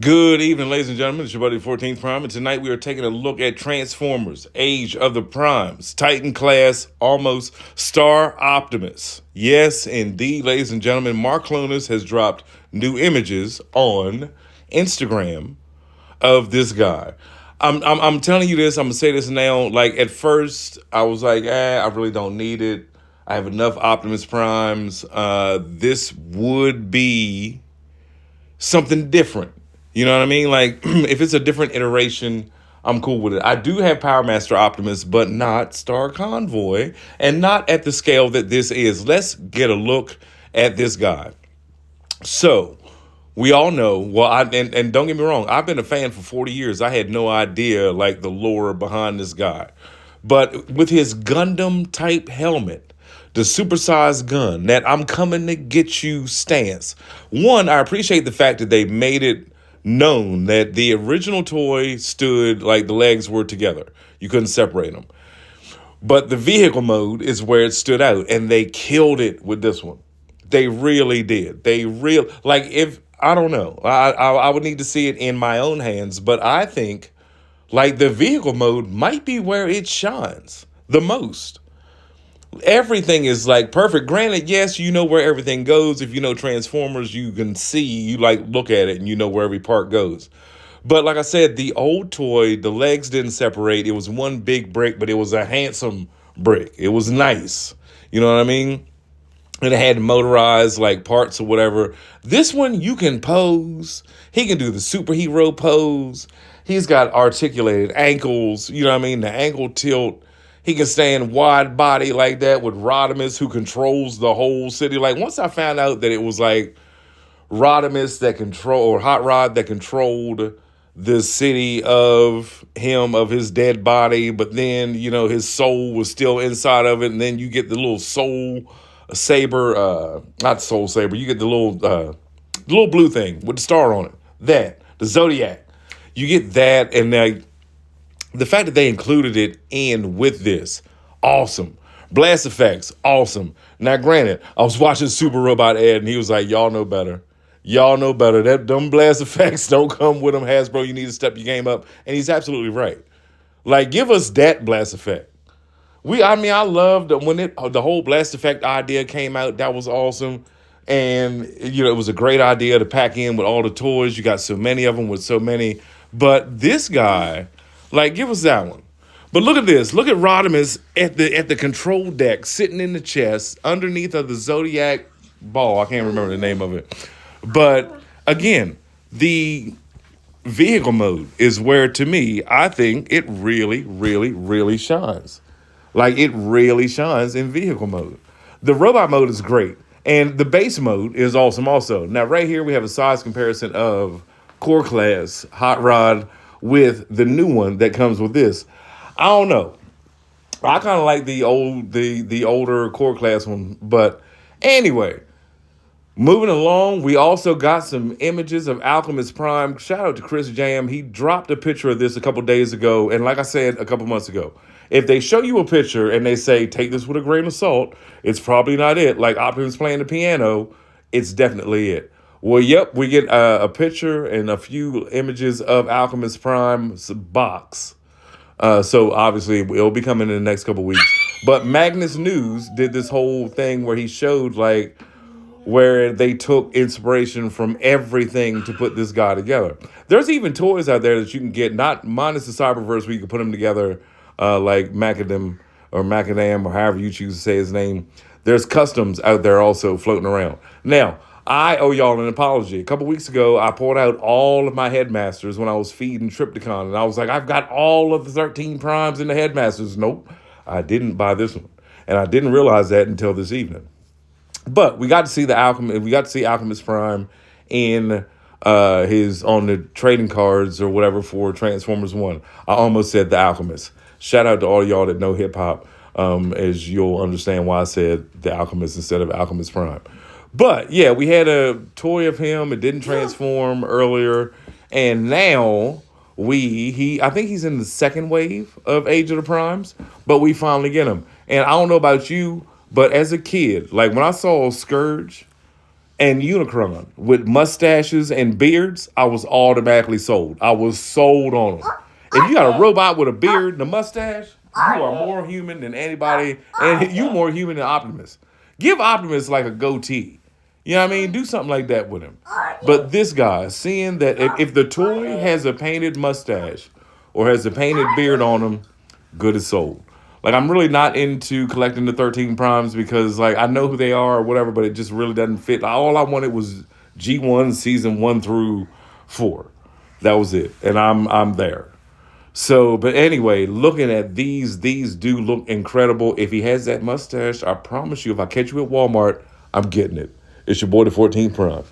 Good evening, ladies and gentlemen. It's your buddy 14th Prime, and tonight we are taking a look at Transformers, Age of the Primes, Titan Class, almost Star Optimus. Yes, indeed, ladies and gentlemen, Mark Clunas has dropped new images on Instagram of this guy. I'm telling you this, I'm going to say this now. Like, at first, I was like, I really don't need it. I have enough Optimus Primes. This would be something different. You know what I mean? Like, if it's a different iteration, I'm cool with it. I do have Power Master Optimus, but not Star Convoy, and not at the scale that this is. Let's get a look at this guy. So, we all know, and don't get me wrong, I've been a fan for 40 years. I had no idea, like, the lore behind this guy. But with his Gundam type helmet, the supersized gun, that I'm coming to get you stance. One, I appreciate the fact that they made it known that the original toy stood like the legs were together. You couldn't separate them. But the vehicle mode is where it stood out, and they killed it with this one. They really did. If, I don't know, I would need to see it in my own hands, but I think like the vehicle mode might be where it shines the most. Everything is like perfect. Granted, yes, you know where everything goes. If you know Transformers, you can see, you like look at it and you know where every part goes. But like I said, the old toy, the legs didn't separate. It was one big brick, but it was a handsome brick. It was nice. You know what I mean? And it had motorized like parts or whatever. This one, you can pose. He can do the superhero pose. He's got articulated ankles. You know what I mean? The ankle tilt. He can stand wide body like that with Rodimus, who controls the whole city. Like, once I found out that it was like Rodimus or Hot Rod that controlled the city of him, of his dead body, but then, you know, his soul was still inside of it. And then you get the little soul saber, not soul saber, you get the little blue thing with the star on it. The Zodiac. You get that, and the fact that they included it in with this, awesome. Blast effects, awesome. Now, granted, I was watching Super Robot Ed, and he was like, y'all know better. Y'all know better. Them blast effects don't come with them, Hasbro. You need to step your game up. And he's absolutely right. Like, give us that blast effect. I loved when the whole blast effect idea came out. That was awesome. And, you know, it was a great idea to pack in with all the toys. You got so many of them with so many. But this guy, like, give us that one. But look at this. Look at Rodimus at the control deck, sitting in the chest, underneath of the Zodiac ball. I can't remember the name of it. But, again, the vehicle mode is where, to me, I think it really, really, really shines. Like, it really shines in vehicle mode. The robot mode is great. And the base mode is awesome also. Now, right here, we have a size comparison of Core Class Hot Rod with the new one that comes with this. I don't know. I kind of like the older Core Class one. But anyway, moving along, we also got some images of Alchemist Prime. Shout out to Chris Jam. He dropped a picture of this a couple days ago. And like I said a couple months ago, if they show you a picture and they say, take this with a grain of salt, it's probably not it. Like Optimus playing the piano, it's definitely it. Well, yep, we get a picture and a few images of Alchemist Prime's box. So obviously it'll be coming in the next couple weeks. But Magnus News did this whole thing where he showed like where they took inspiration from everything to put this guy together. There's even toys out there that you can get, not minus the Cyberverse, where you can put them together like Macadam or however you choose to say his name. There's customs out there also floating around. Now, I owe y'all an apology. A couple weeks ago, I pulled out all of my Headmasters when I was feeding Tripticon, and I was like, I've got all of the 13 Primes in the Headmasters. Nope, I didn't buy this one, and I didn't realize that until this evening. But we got to see Alchemist Prime in his on the trading cards or whatever for Transformers 1. I almost said the Alchemist. Shout out to all y'all that know hip hop, as you'll understand why I said the Alchemist instead of Alchemist Prime. But yeah, we had a toy of him. It didn't transform earlier, and now I think he's in the second wave of Age of the Primes, but we finally get him. And I don't know about you, but as a kid, like when I saw Scourge and Unicron with mustaches and beards, I was automatically sold. I was sold on them. If you got a robot with a beard and a mustache, you are more human than anybody, and you more human than Optimus. Give Optimus like a goatee. You know what I mean? Do something like that with him. But this guy, seeing that if the toy has a painted mustache or has a painted beard on him, good as sold. Like, I'm really not into collecting the 13 primes because, like, I know who they are or whatever, but it just really doesn't fit. All I wanted was G1 season 1 through 4. That was it. And I'm there. So, but anyway, looking at these do look incredible. If he has that mustache, I promise you, if I catch you at Walmart, I'm getting it. It's your boy, the 14th Prime.